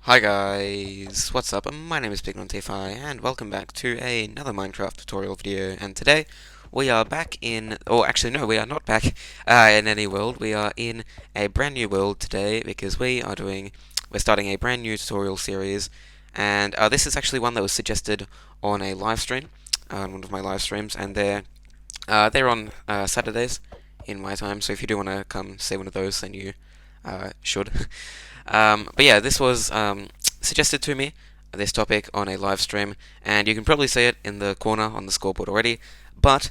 Hi guys, what's up? My name is BigMontyFi and welcome back to another Minecraft tutorial video. And today we are back in, or actually no, we are not back in any world. We are in a brand new world today because we're starting a brand new tutorial series. And this is actually one that was suggested on a live stream, one of my live streams, and they're on Saturdays in my time. So if you do want to come see one of those, then you should. But yeah, this was suggested to me, this topic, on a live stream, and you can probably see it in the corner on the scoreboard already. But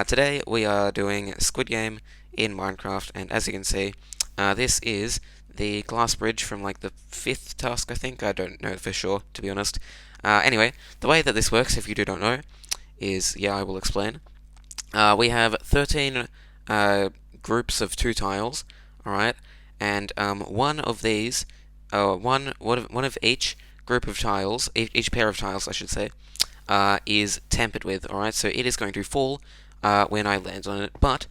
today we are doing Squid Game in Minecraft, and as you can see, this is the glass bridge from like the 5th task, I think. I don't know for sure, to be honest. Anyway, the way that this works, if you do not know, is, yeah, I will explain. We have 13 groups of 2 tiles, alright, and one of these, one of each group of tiles, each pair of tiles, I should say, is tampered with, alright, so it is going to fall when I land on it, but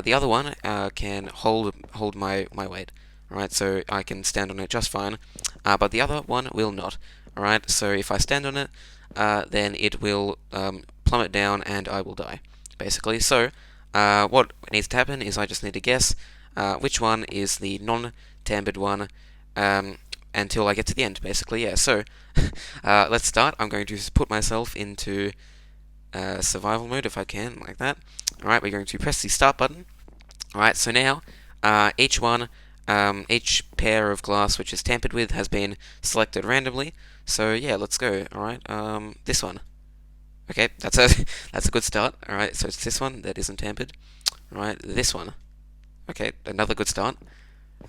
the other one can hold my weight, alright, so I can stand on it just fine, but the other one will not, alright, so if I stand on it, then it will plummet down and I will die, basically. So what needs to happen is I just need to guess which one is the non-tampered one until I get to the end, basically. Yeah, so let's start. I'm going to put myself into survival mode if I can, like that. Alright, we're going to press the start button. Alright, so now each pair of glass which is tampered with has been selected randomly. So yeah, let's go. Alright, this one. Okay, that's a good start. Alright, so it's this one that isn't tampered. Alright, this one. Okay, another good start.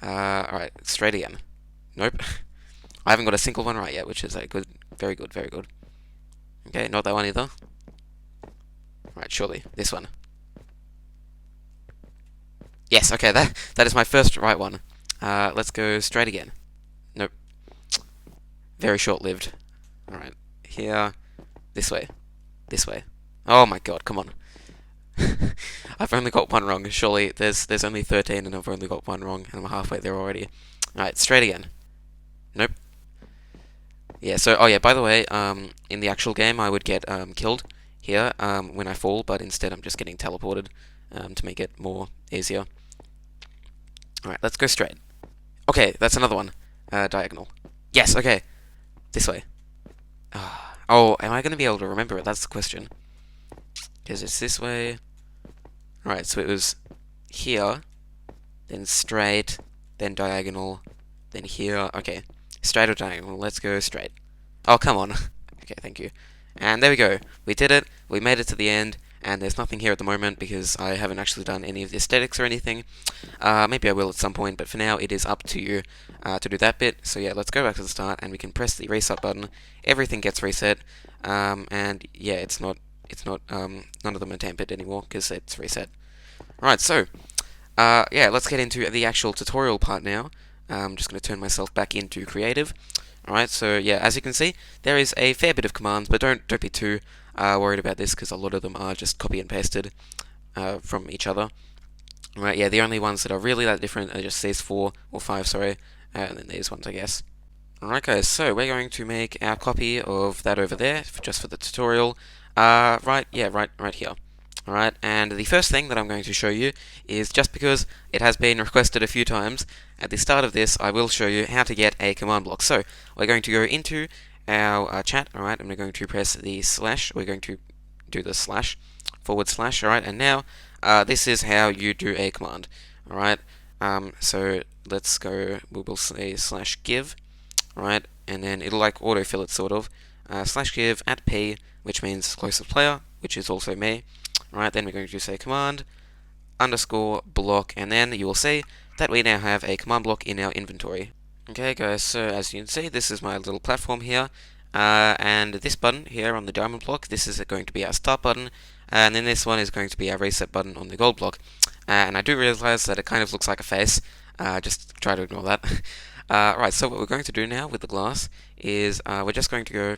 Alright, straight again. Nope. I haven't got a single one right yet, which is a good, very good, very good. Okay, not that one either. Alright, surely. This one. Yes, okay, that is my first right one. Let's go straight again. Nope. Very short-lived. Alright, here. This way. This way. Oh my god, come on. I've only got one wrong. Surely there's only 13 and I've only got one wrong and I'm halfway there already. Alright, straight again. Nope. Yeah, so, oh yeah, by the way, in the actual game I would get killed here when I fall, but instead I'm just getting teleported to make it more easier. Alright, let's go straight. Okay, that's another one. Diagonal. Yes, okay. This way. Oh, am I going to be able to remember it? That's the question. Because it's this way. Alright, so it was here, then straight, then diagonal, then here. Okay, straight or diagonal. Let's go straight. Oh, come on. Okay, thank you. And there we go. We did it. We made it to the end. And there's nothing here at the moment because I haven't actually done any of the aesthetics or anything. Maybe I will at some point, but for now it is up to you to do that bit. So yeah, let's go back to the start and we can press the reset button. Everything gets reset. And yeah, it's not none of them are tampered anymore because it's reset. Alright, so yeah, let's get into the actual tutorial part now. I'm just going to turn myself back into creative. Alright, so yeah, as you can see, there is a fair bit of commands, but don't be too worried about this because a lot of them are just copy and pasted from each other. Alright, yeah, the only ones that are really that different are just these 4 or 5, sorry, and then these ones, I guess. Alright guys, so we're going to make our copy of that over there, just for the tutorial. Right here. Alright, and the first thing that I'm going to show you is, just because it has been requested a few times, at the start of this I will show you how to get a command block. So, we're going to go into our chat, alright, and we're going to press the slash, we're going to do the slash, // alright, and now, this is how you do a command, alright, so let's go, we will say /give, alright, and then it'll like autofill it sort of, /give at p, which means closest player, which is also me. Right, then we're going to say command underscore block, and then you will see that we now have a command block in our inventory. Okay guys, so as you can see, this is my little platform here, and this button here on the diamond block, this is going to be our start button, and then this one is going to be our reset button on the gold block. And I do realize that it kind of looks like a face, just try to ignore that. Right, so what we're going to do now with the glass is we're just going to go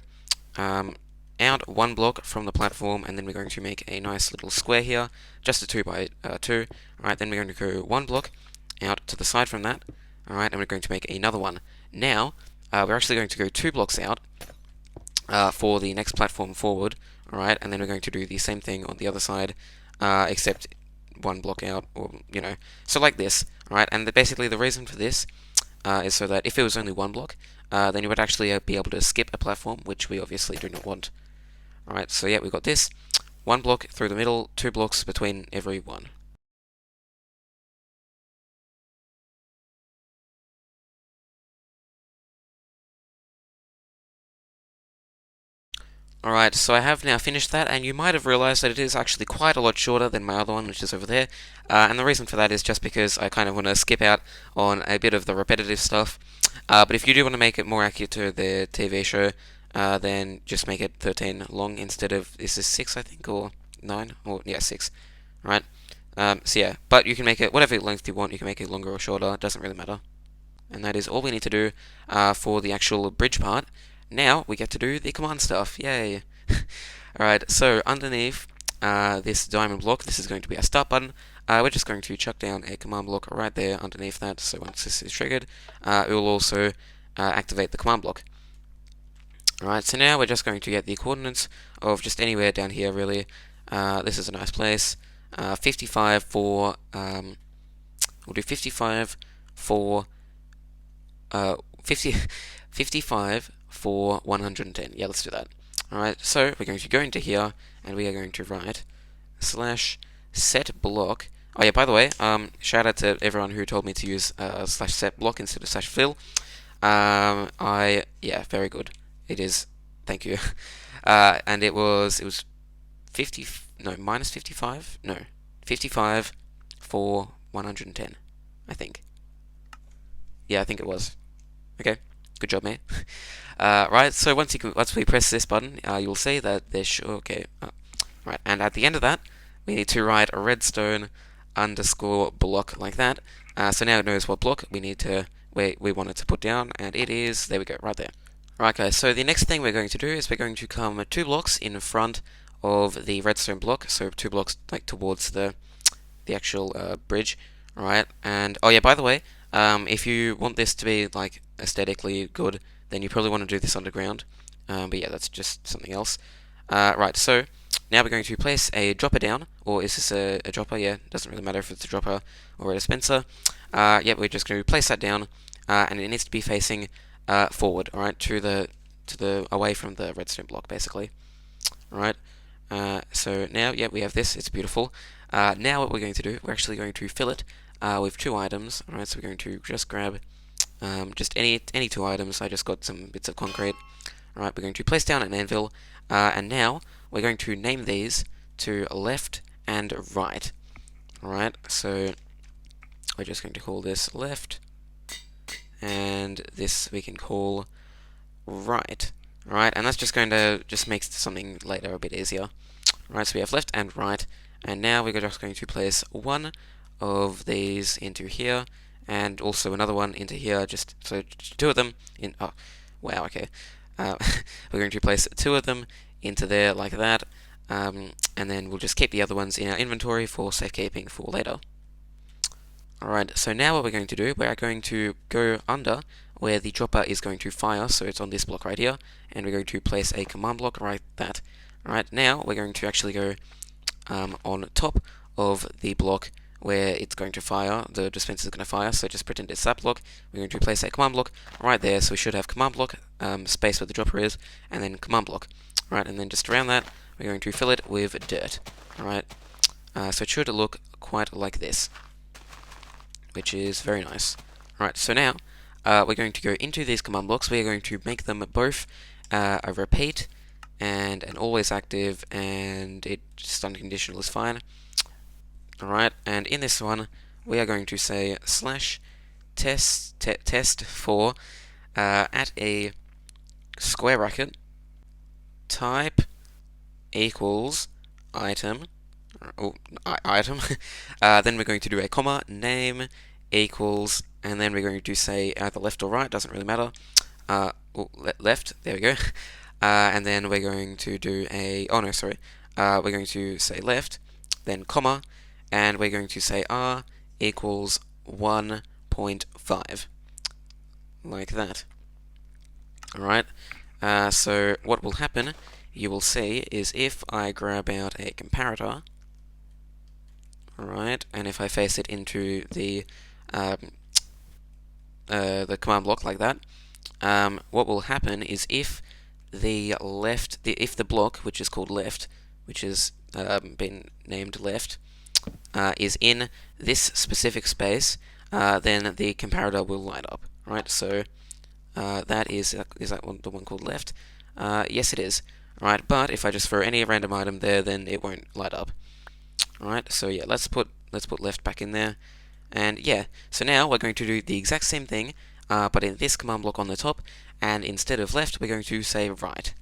out 1 block from the platform, and then we're going to make a nice little square here, just a 2 by 2. Alright, then we're going to go 1 block out to the side from that. Alright, and we're going to make another one. Now, we're actually going to go 2 blocks out for the next platform forward, alright, and then we're going to do the same thing on the other side, except 1 block out, or, so like this, alright, and basically the reason for this is so that if it was only 1 block, then you would actually be able to skip a platform, which we obviously do not want. Alright, so yeah, we've got this, 1 block through the middle, 2 blocks between every one. Alright, so I have now finished that, and you might have realized that it is actually quite a lot shorter than my other one, which is over there. And the reason for that is just because I kind of want to skip out on a bit of the repetitive stuff. But if you do want to make it more accurate to the TV show, then just make it 13 long instead of, is this 6, I think, or 9? Or, yeah, 6. Right? So yeah, but you can make it whatever length you want, you can make it longer or shorter, it doesn't really matter. And that is all we need to do for the actual bridge part. Now we get to do the command stuff. Yay! Alright, so underneath this diamond block, this is going to be our start button. We're just going to chuck down a command block right there underneath that, so once this is triggered, it will also activate the command block. Alright, so now we're just going to get the coordinates of just anywhere down here, really. This is a nice place. 55 for, we'll do 55 for 55 for 110. Yeah, let's do that. Alright, so we're going to go into here, and we are going to write /set block. Oh yeah, by the way, shout out to everyone who told me to use /set block instead of /fill. Yeah, very good. It is. Thank you. And it was 50. No, minus 55. No, 55 for 110. I think. Yeah, I think it was. Okay, good job, mate. Right, so once we press this button, you'll see that there's okay. Right, and at the end of that, we need to write a redstone underscore block like that. So now it knows what block we need to we want it to put down, and it is there we go, right there. Right, guys. So the next thing we're going to do is we're going to come 2 blocks in front of the redstone block. So 2 blocks like towards the actual bridge. Right, and oh yeah, by the way, if you want this to be like aesthetically good, then you probably want to do this underground. But yeah, that's just something else. Right, so now we're going to place a dropper down, or is this a dropper? Yeah, doesn't really matter if it's a dropper or a dispenser. Yeah, we're just going to place that down, and it needs to be facing forward. All right, to the away from the redstone block, basically. All right. So now, yeah, we have this. It's beautiful. Now what we're going to do, we're actually going to fill it with 2 items. All right, so we're going to just grab just any 2 items. I just got some bits of concrete. All right, we're going to place down an anvil, and now we're going to name these to left and right. All right, so we're just going to call this left, and this we can call right. All right, and that's just going to make something later a bit easier. All right, so we have left and right, and now we're just going to place 1 of these into here, and also another one into here, just so 2 of them in. Oh, wow, okay. We're going to place 2 of them into there like that, and then we'll just keep the other ones in our inventory for safekeeping for later. Alright, so now what we're going to do, we're going to go under where the dropper is going to fire, so it's on this block right here, and we're going to place a command block right that. Alright, now we're going to actually go on top of the block where it's going to fire, the dispenser is going to fire, so just pretend it's that block. We're going to place a command block right there, so we should have command block, space where the dropper is, and then command block. Alright, and then just around that, we're going to fill it with dirt. Alright, so it should look quite like this, which is very nice. Alright, so now we're going to go into these command blocks. We're going to make them both a repeat and an always active, and it just unconditional is fine. Alright, and in this one we are going to say /test for at a square bracket type equals item. Item. Then we're going to do a comma, name equals, and then we're going to say either left or right, doesn't really matter. Left, there we go. And then we're going to do a, oh no, sorry. We're going to say left, then comma, and we're going to say r equals 1.5. Like that. Alright, so what will happen, you will see, is if I grab out a comparator, alright, and if I face it into um, the command block like that, what will happen is if if the block, which is called left, which has been named left, is in this specific space, then the comparator will light up. Right, so that is that one, the one called left? Yes, it is. Right, but if I just throw any random item there, then it won't light up. Alright, so yeah, let's put left back in there. And yeah, so now we're going to do the exact same thing, but in this command block on the top, and instead of left, we're going to say right.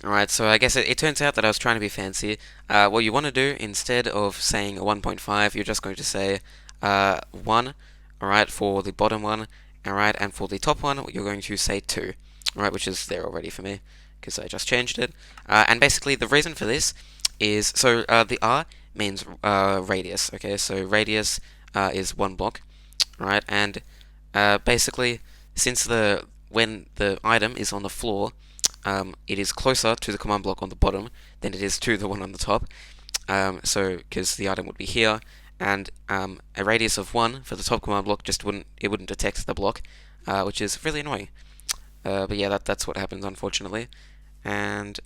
Alright, so I guess it turns out that I was trying to be fancy. What you want to do, instead of saying 1.5, you're just going to say 1, alright, for the bottom one, alright, and for the top one, you're going to say 2, alright, which is there already for me, because I just changed it. And basically, the reason for this is, so the R means radius, okay, so radius is 1 block, right, and basically, since when the item is on the floor, it is closer to the command block on the bottom than it is to the one on the top. So, because the item would be here, and a radius of 1 for the top command block just wouldn't detect the block, which is really annoying. But yeah, that's what happens, unfortunately. And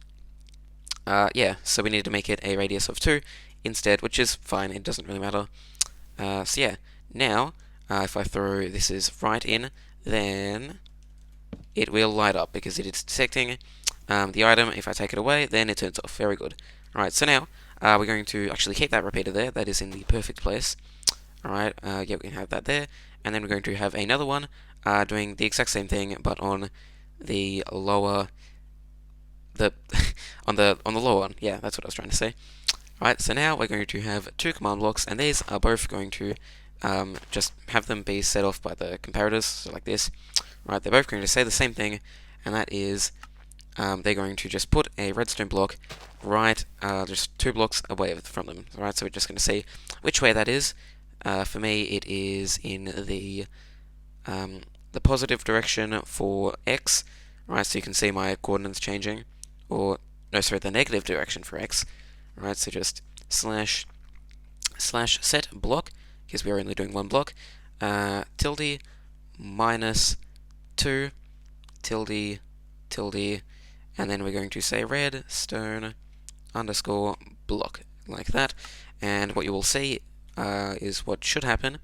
yeah, so we need to make it a radius of 2 instead, which is fine, it doesn't really matter. So yeah, now, if I throw this is right in, then it will light up because it is detecting the item. If I take it away, then it turns off. Very good. Alright, so now we're going to actually keep that repeater there. That is in the perfect place. Alright, yeah, we can have that there. And then we're going to have another one doing the exact same thing, but on the lower, on the lower one. Yeah, that's what I was trying to say. Alright, so now we're going to have 2 command blocks, and these are both going to just have them be set off by the comparators, so like this. Right, they're both going to say the same thing, and that is they're going to just put a redstone block right just 2 blocks away from them. Right, so we're just going to see which way that is. For me, it is in the positive direction for x. Right, so you can see my coordinates changing, or no, sorry, the negative direction for x. Right, so just slash set block, because we're only doing 1 block, tilde minus 2 tilde tilde, and then we're going to say redstone underscore block, like that. And what you will see is what should happen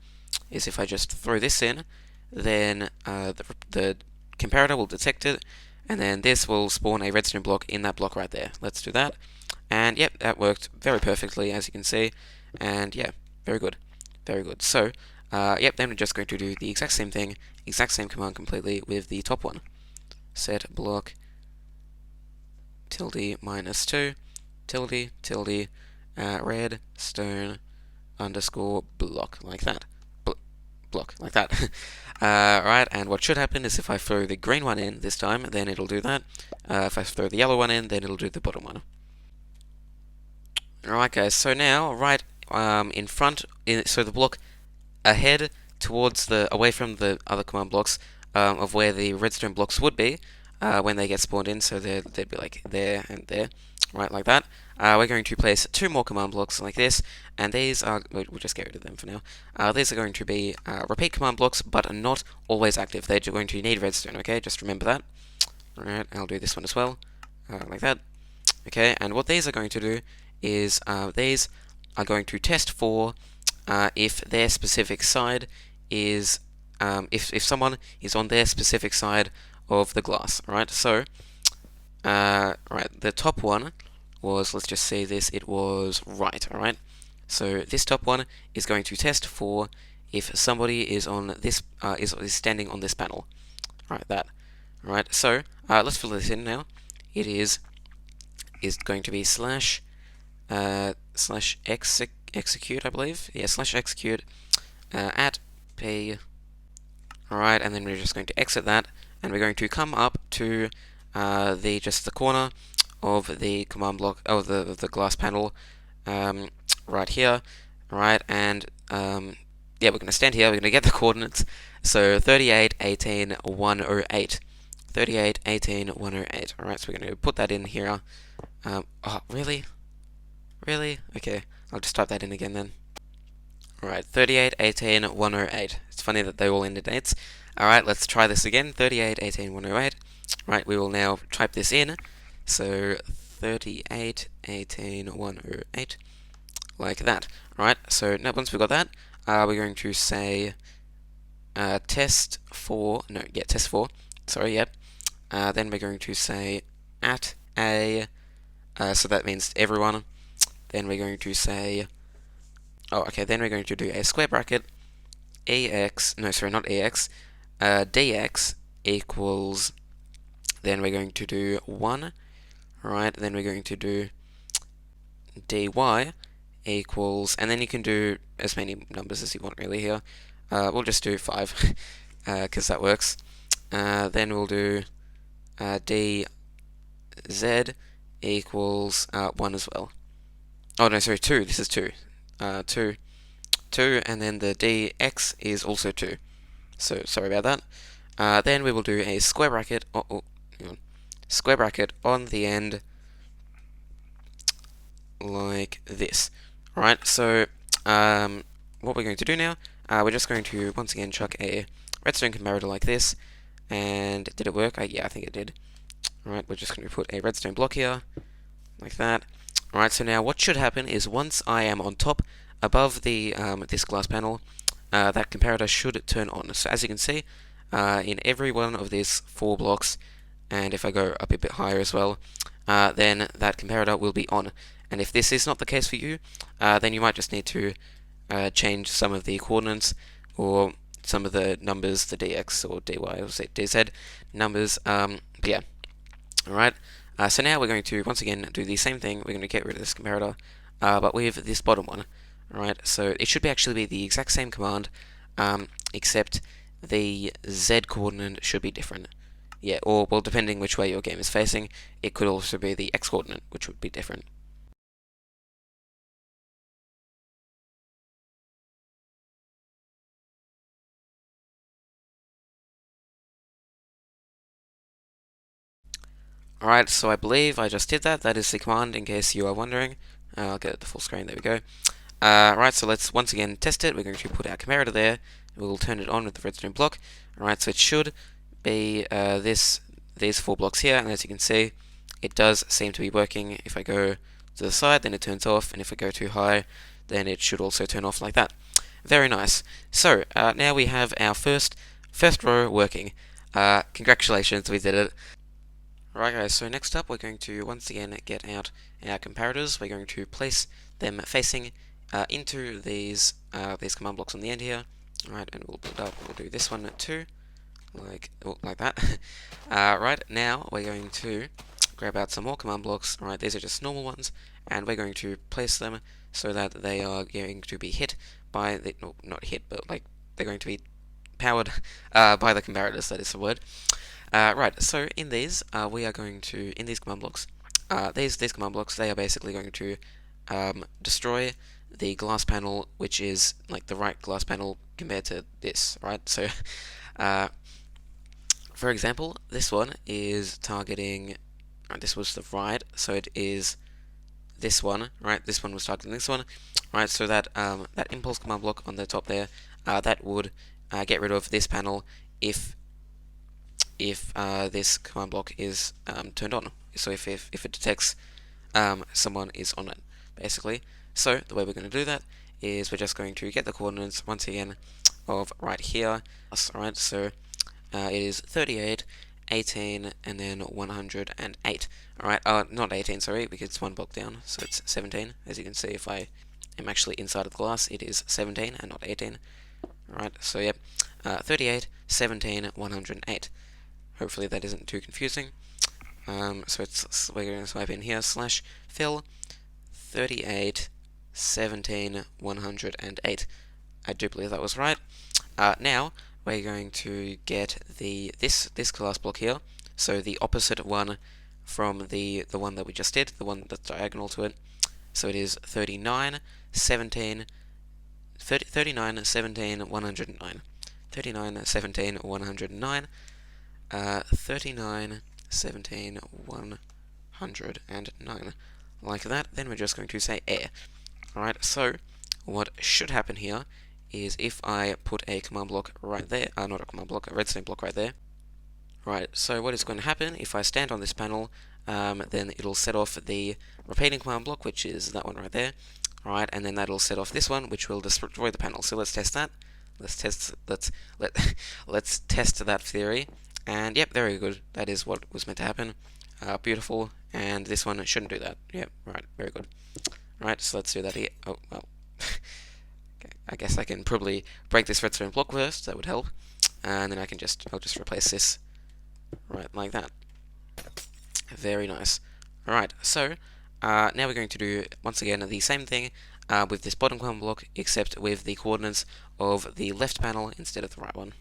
is if I just throw this in, then the comparator will detect it, and then this will spawn a redstone block in that block right there. Let's do that. And yep, that worked very perfectly, as you can see. And yeah, very good. Very good. So, yep, then we're just going to do the exact same thing, exact same command completely with the top one. Set block tilde minus 2 tilde tilde redstone underscore block, like that. Block, like that. Right, and what should happen is if I throw the green one in this time, then it'll do that. If I throw the yellow one in, then it'll do the bottom one. Alright guys, so now, right in front, so the block ahead towards away from the other command blocks of where the redstone blocks would be when they get spawned in, so they'd be like there and there, right, like that. We're going to place 2 more command blocks like this, and these are, we'll just get rid of them for now. These are going to be repeat command blocks, but not always active. They're going to need redstone, okay? Just remember that. Alright, I'll do this one as well, like that. Okay, and what these are going to do is these are going to test for if their specific side is if someone is on their specific side of the glass. Right, so right, the top one was, let's just say this, it was right. All right, so this top one is going to test for if somebody is on this is standing on this panel. Right, that. Right, so let's fill this in now. It is going to be slash execute, I believe. Yeah, slash execute at p. Alright, and then we're just going to exit that, and we're going to come up to the corner of the command block of the glass panel right here. Alright, and yeah, we're going to stand here, we're going to get the coordinates. So 38, 18, 108. 38, 18, 108. Alright, so we're going to put that in here. Oh, really? Really? Okay, I'll just type that in again then. Alright, 38, 18, 108. It's funny that they all end in 8s. Alright, let's try this again. 38, 18, 108. Right, we will now type this in. So 38, 18, 108. Like that. Alright, so now once we've got that, we're going to say test 4. No, yeah, test 4. Sorry, yep. Then we're going to say at a. So that means everyone. Then we're going to say. Oh, okay. Then we're going to do a square bracket. Ex. No, sorry, not ex. Dx equals. Then we're going to do 1. Right. Then we're going to do dy equals. And then you can do as many numbers as you want, really, here. We'll just do 5, because that works. Then we'll do dz equals 1 as well. Oh no, sorry, 2. This is 2. 2, and then the dx is also 2. So sorry about that. Then we will do a square bracket. Square bracket on the end, like this. Alright, so what we're going to do now, we're just going to once again chuck a redstone comparator like this. And did it work? Yeah, I think it did. Alright, we're just going to put a redstone block here, like that. Alright, so now what should happen is once I am on top, above the this glass panel, that comparator should turn on. So as you can see, in every one of these 4 blocks, and if I go up a bit higher as well, then that comparator will be on. And if this is not the case for you, then you might just need to change some of the coordinates, or some of the numbers, the dx or dy or dz numbers. But yeah, alright. So now we're going to once again do the same thing. We're going to get rid of this comparator, but with this bottom one. Alright, so it should actually be the exact same command, except the z coordinate should be different. Yeah, or, well, depending which way your game is facing, it could also be the x coordinate, which would be different. Alright, so I believe I just did that. That is the command, in case you are wondering. I'll get it to full screen, there we go. Alright, so let's once again test it. We're going to put our comparator there. We'll turn it on with the redstone block. Alright, so it should be these 4 blocks here, and as you can see, it does seem to be working. If I go to the side, then it turns off, and if I go too high, then it should also turn off like that. Very nice. So, now we have our first row working. Congratulations, we did it. Right guys, so next up we're going to once again get out our comparators. We're going to place them facing into these command blocks on the end here. Alright, and we'll do this one too, like that. Right, now we're going to grab out some more command blocks. Alright, these are just normal ones, and we're going to place them so that they are going to be hit by the, no, not hit, but like they're going to be powered by the comparators, that is the word. Right, so in these, we are going to, in these command blocks, these command blocks, they are basically going to destroy the glass panel, which is like the right glass panel compared to this, right? So, for example, this one is targeting, this was the right, so it is this one, right? This one was targeting this one, right? So that that impulse command block on the top there, that would get rid of this panel if this command block is turned on. So if it detects someone is on it, basically. So the way we're going to do that is we're just going to get the coordinates once again of right here. Alright, so it is 38, 18, and then 108. Alright, not 18, sorry, because it's 1 block down, so it's 17. As you can see, if I am actually inside of the glass, it is 17 and not 18. Alright, so yep, 38, 17, 108. Hopefully that isn't too confusing. So we're going to swipe in here /fill 38, 17, 108. I do believe that was right. Now we're going to get this glass block here, so the opposite one from the one that we just did, the one that's diagonal to it. So it is 39, 17, 39, 17, 109. 39, 17, 109. 39, 17, 109. Like that, then we're just going to say air. Alright, so what should happen here is if I put a command block right there, not a command block, a redstone block right there. Right, so what is going to happen if I stand on this panel, then it'll set off the repeating command block, which is that one right there. Alright, and then that'll set off this one, which will destroy the panel. So let's test that. Let's test that theory. And yep, very good. That is what was meant to happen. Beautiful. And this one shouldn't do that. Yep, right, very good. Right, so let's do that here. Oh, well. Okay, I guess I can probably break this redstone block first. That would help. And then I'll just replace this right like that. Very nice. Alright, so now we're going to do once again the same thing with this bottom command block, except with the coordinates of the left panel instead of the right one.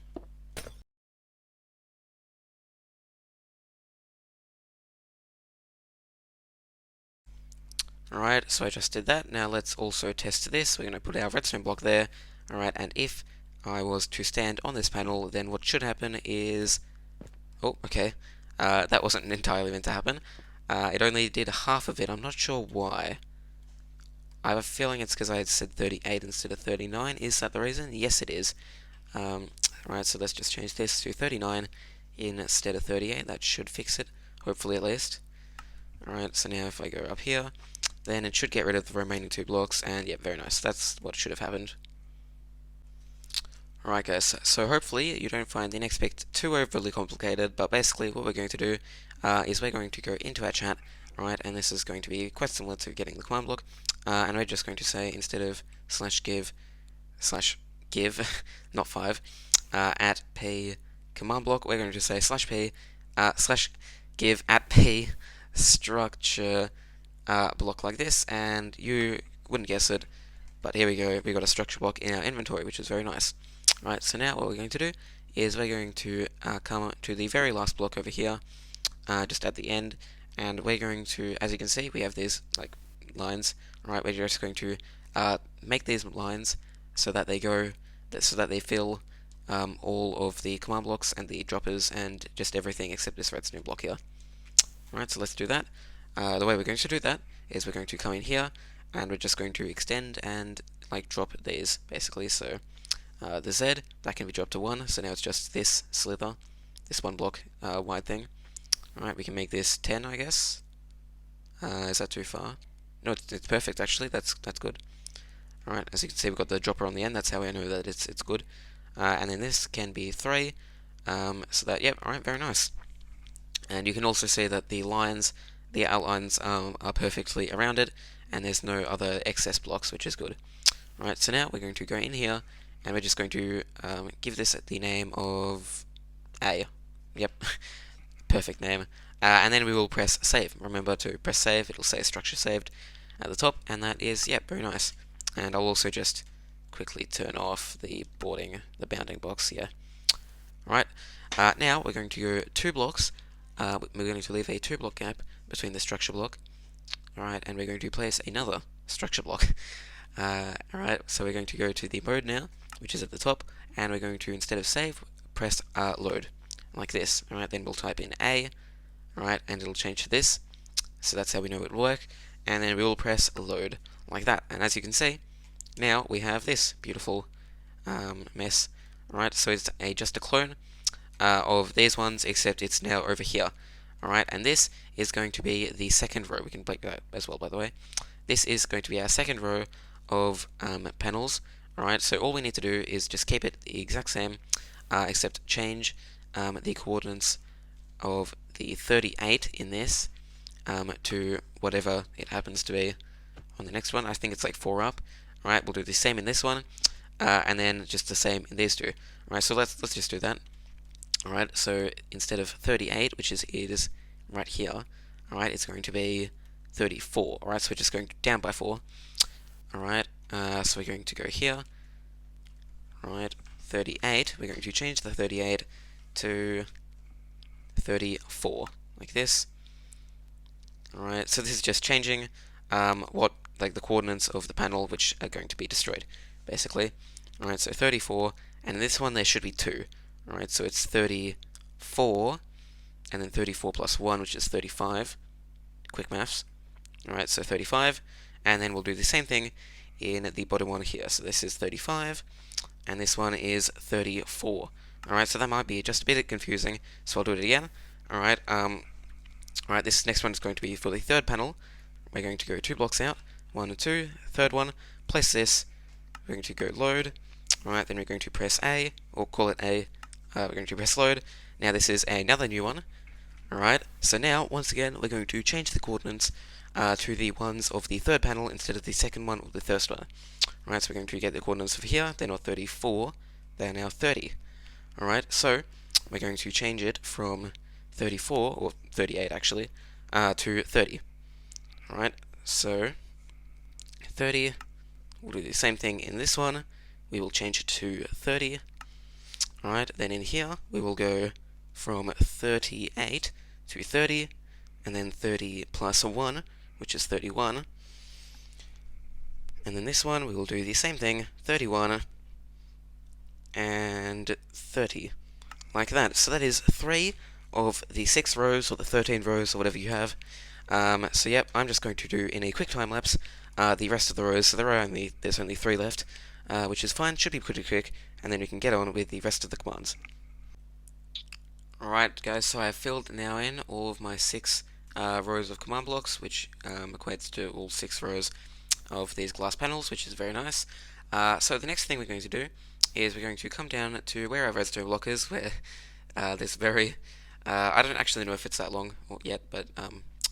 Alright, so I just did that. Now let's also test this. We're going to put our redstone block there. Alright, and if I was to stand on this panel, then what should happen is... Oh, okay. That wasn't entirely meant to happen. It only did half of it. I'm not sure why. I have a feeling it's because I had said 38 instead of 39. Is that the reason? Yes, it is. Right, so let's just change this to 39 instead of 38. That should fix it, hopefully at least. Alright, so now if I go up here, then it should get rid of the remaining two blocks, and yeah, very nice. That's what should have happened. Alright guys, so hopefully you don't find the next bit too overly complicated, but basically what we're going to do is we're going to go into our chat, right, and this is going to be quite similar to getting the command block, and we're just going to say, instead of /give, not 5, at p command block, we're going to say /p, /give at p structure block like this, and you wouldn't guess it, but here we go, we got a structure block in our inventory, which is very nice. Right, so now what we're going to do is we're going to come to the very last block over here, just at the end, and we're going to, as you can see, we have these like lines. Right, we're just going to make these lines so that they fill all of the command blocks and the droppers and just everything except this redstone block here. Right, so let's do that. The way we're going to do that is we're going to come in here and we're just going to extend and like drop these basically. So the Z, that can be dropped to 1, so now it's just this slither, this one block wide thing. Alright, we can make this 10, I guess. Is that too far? No, it's perfect actually, that's good. Alright, as you can see we've got the dropper on the end, that's how I know that it's good. And then this can be 3, so that, yep, alright, very nice. And you can also see that the lines, the outlines are perfectly around it, and there's no other excess blocks, which is good. Alright, so now we're going to go in here, and we're just going to give this the name of A. Yep, perfect name. And then we will press save. Remember to press save, it'll say structure saved at the top, and that is, yep, very nice. And I'll also just quickly turn off the bounding box here. Alright, now we're going to go 2 blocks. We're going to leave a 2 block gap between the structure block. Alright, and we're going to place another structure block. Alright, so we're going to go to the mode now, which is at the top, and we're going to, instead of save, press load, like this. Alright, then we'll type in A, alright, and it'll change to this, so that's how we know it will work, and then we will press load, like that, and as you can see, now we have this beautiful mess. Alright, so it's just a clone of these ones, except it's now over here. Alright, and this is going to be the second row. We can break that as well, by the way. This is going to be our second row of panels. Alright, so all we need to do is just keep it the exact same, except change the coordinates of the 38 in this to whatever it happens to be on the next one. I think it's like 4 up. Alright, we'll do the same in this one, and then just the same in these two. Alright, so let's just do that. Alright, so instead of 38, which is right here, alright, it's going to be 34. Alright, so we're just going down by 4. Alright, so we're going to go here. Alright, 38. We're going to change the 38 to 34, like this. Alright, so this is just changing the coordinates of the panel which are going to be destroyed. basically. Alright, so 34, and in this one there should be 2. Alright, so it's 34, and then 34 plus 1, which is 35. Quick maths. Alright, so 35, and then we'll do the same thing in the bottom one here. So this is 35, and this one is 34. Alright, so that might be just a bit confusing, so I'll do it again. Alright, this next one is going to be for the third panel. We're going to go 2 blocks out, 1 and 2, third one, place this, we're going to go load. Alright, then we're going to press A, or call it A, we're going to press load. Now this is another new one. Alright, so now, once again, we're going to change the coordinates to the ones of the third panel instead of the second one or the first one. Alright, so we're going to get the coordinates of here, they're not 34, they're now 30. Alright, so we're going to change it from 34, or 38 actually, to 30. Alright, so 30, we'll do the same thing in this one, we will change it to 30. Alright, then in here, we will go from 38 to 30, and then 30 plus 1, which is 31. And then this one, we will do the same thing, 31, and 30, like that. So that is 3 of the 6 rows, or the 13 rows, or whatever you have. So yep, I'm just going to do in a quick time lapse the rest of the rows. So there's only 3 left, which is fine, should be pretty quick, and then we can get on with the rest of the commands. Alright guys, so I've filled now in all of my 6 rows of command blocks, which equates to all 6 rows of these glass panels, which is very nice. So the next thing we're going to do is we're going to come down to where our redstone block is, where this very, I don't actually know if it's that long yet, but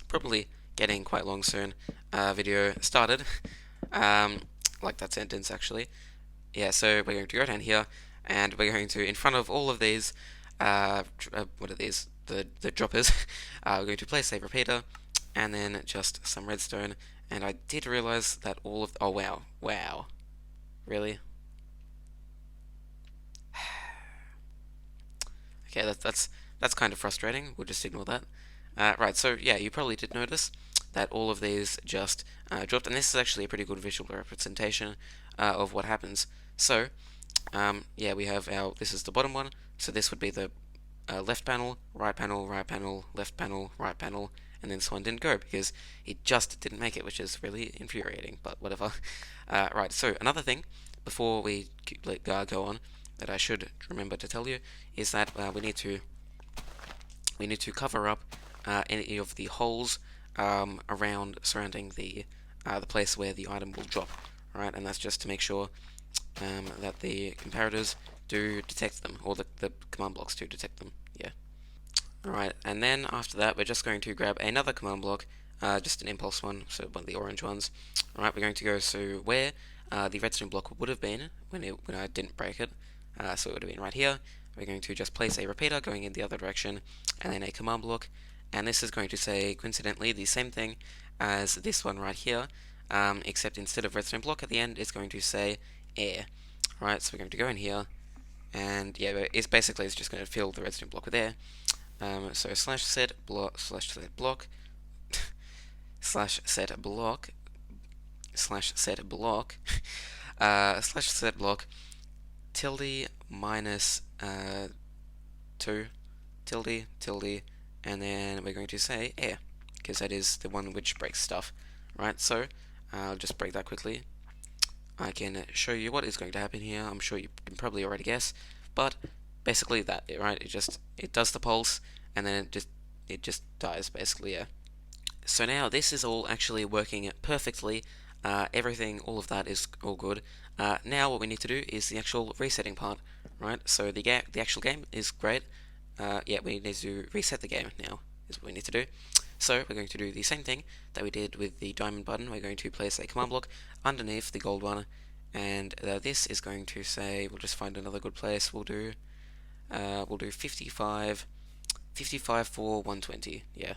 probably getting quite long soon, video started, like that sentence actually. Yeah, so we're going to go down here, and we're going to, in front of all of these, what are these, the droppers, we're going to place a repeater, and then just some redstone, and I did realize that all of, oh wow, really? Okay, that's kind of frustrating, we'll just ignore that. Right, so yeah, you probably did notice that all of these just dropped, and this is actually a pretty good visual representation of what happens. So, yeah, we have our, this is the bottom one, so this would be the left panel, right panel, right panel, left panel, right panel, and then this one didn't go because it just didn't make it, which is really infuriating, but whatever. Right, so another thing, before we go on, that I should remember to tell you, is that we need to cover up any of the holes around surrounding the place where the item will drop. Right, and that's just to make sure that the comparators do detect them, or the command blocks do detect them. Yeah. Alright, and then after that, we're just going to grab another command block, just an impulse one, so one of the orange ones. Alright, we're going to go so where the redstone block would have been when I didn't break it. So it would have been right here. We're going to just place a repeater going in the other direction, and then a command block, and this is going to say, coincidentally, the same thing as this one right here, except instead of redstone block at the end, it's going to say air. Right, so we're going to go in here, and yeah, it's just going to fill the redstone block with air. So slash set block slash set block slash set block slash set block slash set block tilde minus 2 tilde, and then we're going to say air, because that is the one which breaks stuff. Right, so I'll just break that quickly. I can show you what is going to happen here. I'm sure you can probably already guess, but basically that, right? It does the pulse, and then it just dies, basically. Yeah. So now this is all actually working perfectly. Everything, all of that is all good. Now what we need to do is the actual resetting part, right? So the actual game is great. Yeah, we need to reset the game now, is what we need to do. So we're going to do the same thing that we did with the diamond button. We're going to place a command block underneath the gold one, and this is going to say, we'll just find another good place. We'll do 55 for 120. Yeah.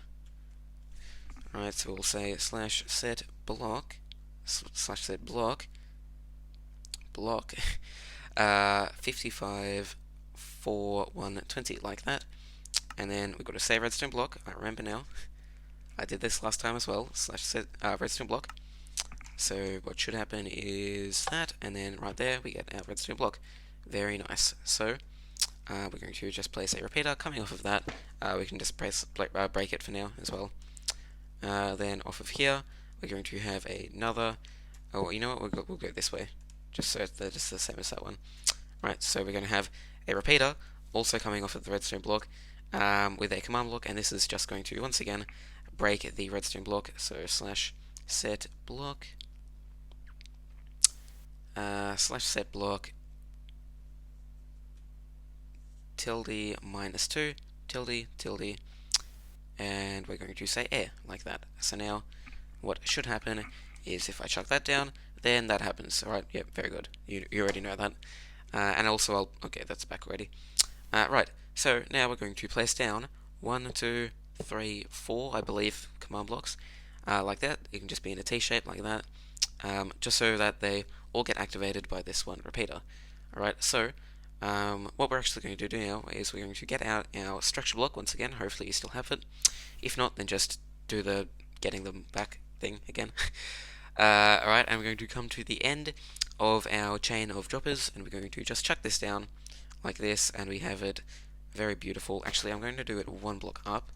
Alright, so we'll say slash set block 55 for 120, like that. And then we've got to say redstone block. I remember now. I did this last time as well. Slash set redstone block. So what should happen is that, and then right there we get our redstone block. Very nice. So we're going to just place a repeater coming off of that. We can just break it for now as well. Then off of here, we're going to have another. Oh, you know what? We'll go this way, just so that it's the same as that one. Right. So we're going to have a repeater also coming off of the redstone block with a command block, and this is just going to once again break the redstone block. So slash set block slash set block tilde -2 tilde tilde, and we're going to say air like that. So now what should happen is if I chuck that down, then that happens. Alright, yep, very good. You already know that. And also okay, that's back already. Right, so now we're going to place down 1, 2, 3, 4, I believe, command blocks, like that. It can just be in a T shape like that, just so that they all get activated by this one repeater. Alright, so what we're actually going to do now is we're going to get out our structure block once again. Hopefully you still have it. If not, then just do the getting them back thing again. Alright, and we're going to come to the end of our chain of droppers, and we're going to just chuck this down like this, and we have it very beautiful. Actually, I'm going to do it one block up.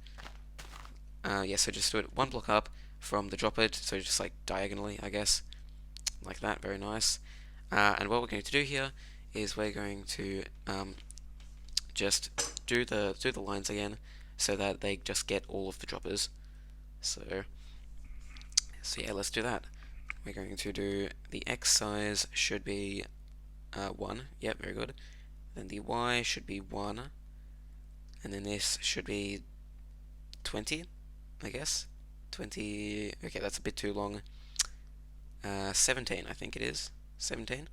Yeah, so just do it one block up from the dropper, so just like diagonally, I guess, like that. Very nice. And what we're going to do here is we're going to just do the lines again, so that they just get all of the droppers. So yeah, let's do that. We're going to do the X size should be 1. Yep, very good. Then the Y should be 1, and then this should be 20, I guess. 20. Okay, that's a bit too long. 17, I think it is. 17.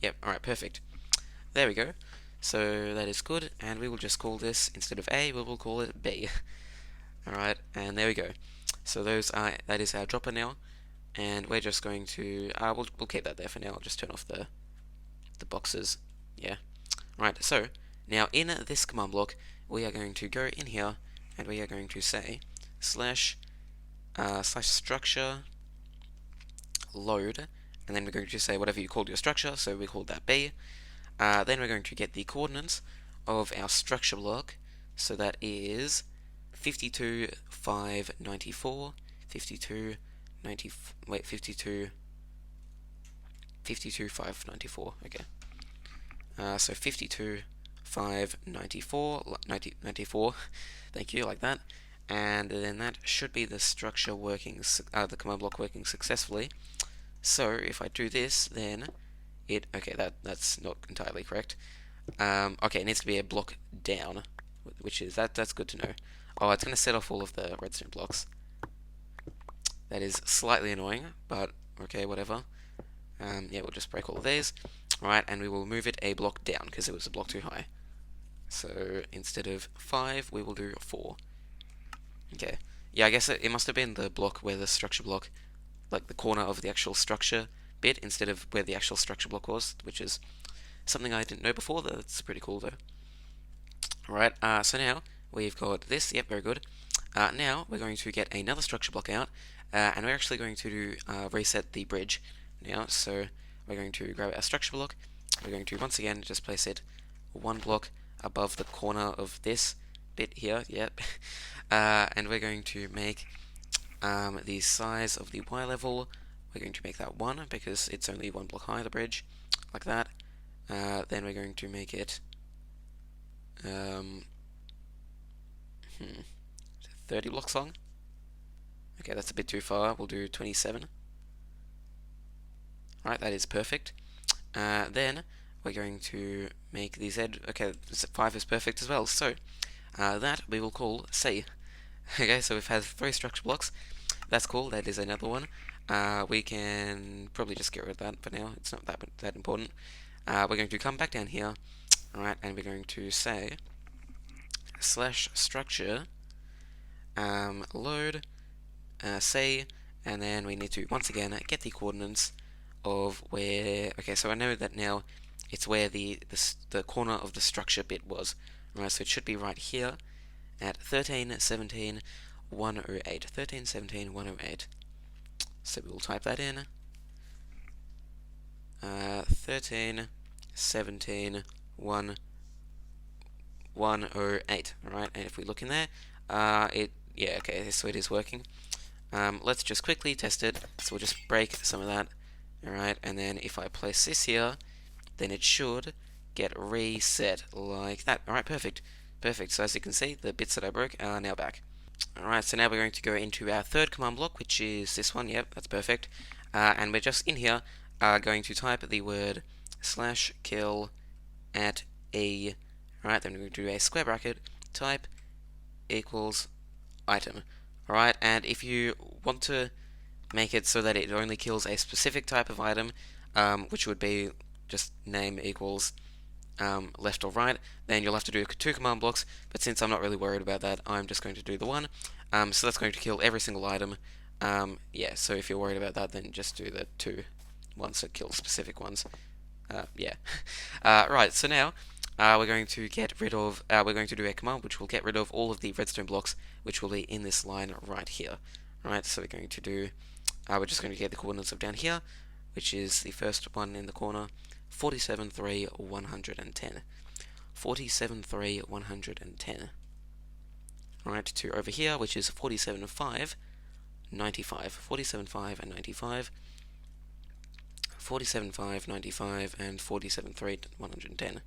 Yep. All right. Perfect. There we go. So that is good, and we will just call this, instead of A, we will call it B. Alright, and there we go. So that is our dropper now, and we're just going to we'll keep that there for now. I'll just turn off the boxes. Yeah. Right. So now in this command block, we are going to go in here, and we are going to say slash structure load, and then we're going to say whatever you called your structure. So we called that B. Then we're going to get the coordinates of our structure block. So that is 52, 5, 94, 52, 90, wait, 52, 52, 5, 94, okay. So 52, 5, 94, 94, thank you, like that. And then that should be the structure working, the command block working successfully. So if I do this, then okay, that's not entirely correct. Okay, it needs to be a block down, which is, that's good to know. Oh, it's going to set off all of the redstone blocks. That is slightly annoying, but okay, whatever. Yeah, we'll just break all of these. Right, and we will move it a block down, because it was a block too high. So instead of 5, we will do 4. Okay. Yeah, I guess it must have been the block where the structure block, like the corner of the actual structure bit, instead of where the actual structure block was, which is something I didn't know before. That's pretty cool, though. Alright, so now we've got this. Yep, very good. Now we're going to get another structure block out, and we're actually going to do, reset the bridge now. So we're going to grab our structure block. We're going to once again just place it one block above the corner of this bit here. Yep. And we're going to make the size of the Y level. We're going to make that 1 because it's only one block high, the bridge, like that. Then we're going to make it 30 blocks long. Okay, that's a bit too far. We'll do 27. Alright, that is perfect. Then we're going to make the Z. Okay, 5 is perfect as well. So that we will call C. Okay, so we've had 3 structure blocks. That's cool. That is another one. We can probably just get rid of that for now. It's not that important. We're going to come back down here, alright, and we're going to say slash structure load C, and then we need to once again get the coordinates of where. Okay, so I know that now it's where the corner of the structure bit was. Right, so it should be right here at 13, 17, 108. 13, 17, 108. So we will type that in. 13, 17, 1, 108. Alright, and if we look in there, yeah, okay, so it is working. Let's just quickly test it. So we'll just break some of that. Alright, and then if I place this here, then it should get reset like that. Alright, perfect. Perfect. So as you can see, the bits that I broke are now back. Alright, so now we're going to go into our third command block, which is this one. Yep, that's perfect. And we're just in here going to type the word /kill at e. Alright, then we're going to do a square bracket, type equals item. Alright, and if you want to make it so that it only kills a specific type of item, which would be just name equals left or right, then you'll have to do 2 command blocks, but since I'm not really worried about that, I'm just going to do the one. So that's going to kill every single item. Yeah, so if you're worried about that, then just do the 2 ones that kill specific ones. Yeah. Right, so now we're going to get rid of, we're going to do a command which will get rid of all of the redstone blocks, which will be in this line right here. Right, so we're going to do, we're just going to get the coordinates of down here, which is the first one in the corner, 47, 3, 110. 47, 3, 110. Right, to over here, which is 47, 5, 95. 47, 5, and 95. 47, 5, 95, and 47, 3, 110.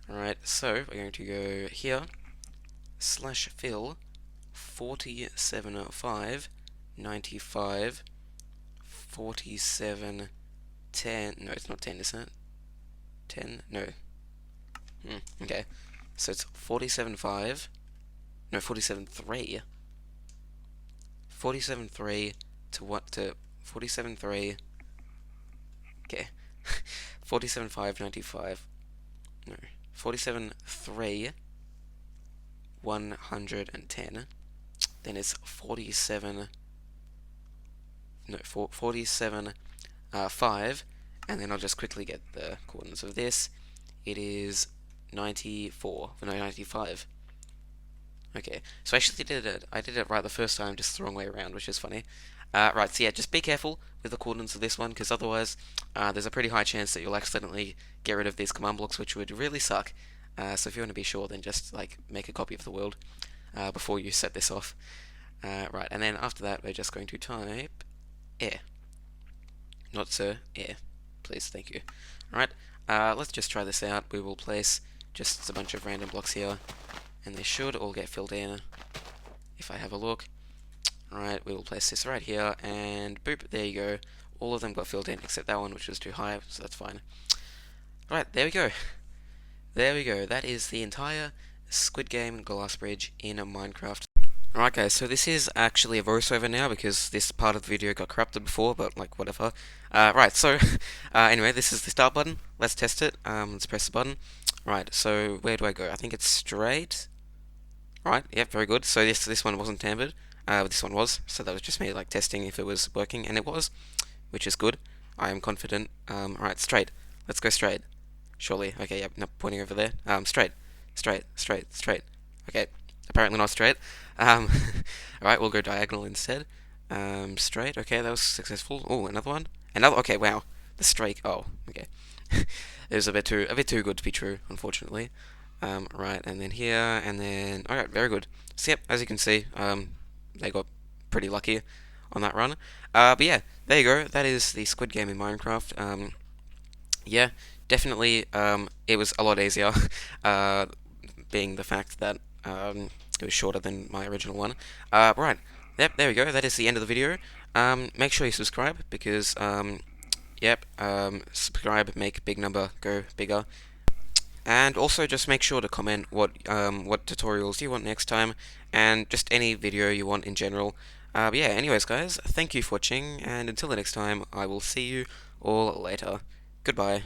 Alright, so we're going to go here, /fill 47, 5, 95, 47, 10. No, it's not 10, is it? 10? No. Okay. So it's 47, 5. No, 47, 3. 47, 3 to what? To 47, 3. Okay. 47, 5, 95. No. 47, 3, 110. Then it's 47. No, 47, 5. And then I'll just quickly get the coordinates of this. It is 94. No, 95. Okay, so I actually I did it right the first time, just the wrong way around, which is funny. Right, so yeah, just be careful with the coordinates of this one, because otherwise there's a pretty high chance that you'll accidentally get rid of these command blocks, which would really suck. So if you want to be sure, then just like make a copy of the world before you set this off. Right, and then after that, we're just going to type air. Not sir, air. Please, thank you. Alright, let's just try this out. We will place just a bunch of random blocks here, and they should all get filled in if I have a look. Alright, we will place this right here, and boop, there you go. All of them got filled in except that one, which was too high, so that's fine. Alright, there we go. There we go. That is the entire Squid Game glass bridge in Minecraft. Alright guys, so this is actually a voiceover now because this part of the video got corrupted before, but like whatever. Right, so anyway, this is the start button. Let's test it. Let's press the button. Right, so where do I go? I think it's straight. Right, yep, very good. So this one wasn't tampered. This one was, so that was just me like testing if it was working, and it was, which is good. I am confident. Alright, straight. Let's go straight. Surely. Okay, yep, not pointing over there. Straight. Straight, straight, straight. Okay, apparently not straight. Alright, we'll go diagonal instead. Straight, okay, that was successful. Oh, another one. Another, okay, wow. The strike, oh, okay. It was a bit too good to be true, unfortunately. Right, and then here, and then, alright, very good. So yep, as you can see, they got pretty lucky on that run. But yeah, there you go, that is the Squid Game in Minecraft. Yeah, definitely, it was a lot easier, being the fact that, it was shorter than my original one. Right, yep, there we go, that is the end of the video. Make sure you subscribe, because, yep, subscribe, make big number go bigger. And also just make sure to comment what tutorials you want next time, and just any video you want in general. But yeah, anyways guys, thank you for watching, and until the next time, I will see you all later. Goodbye.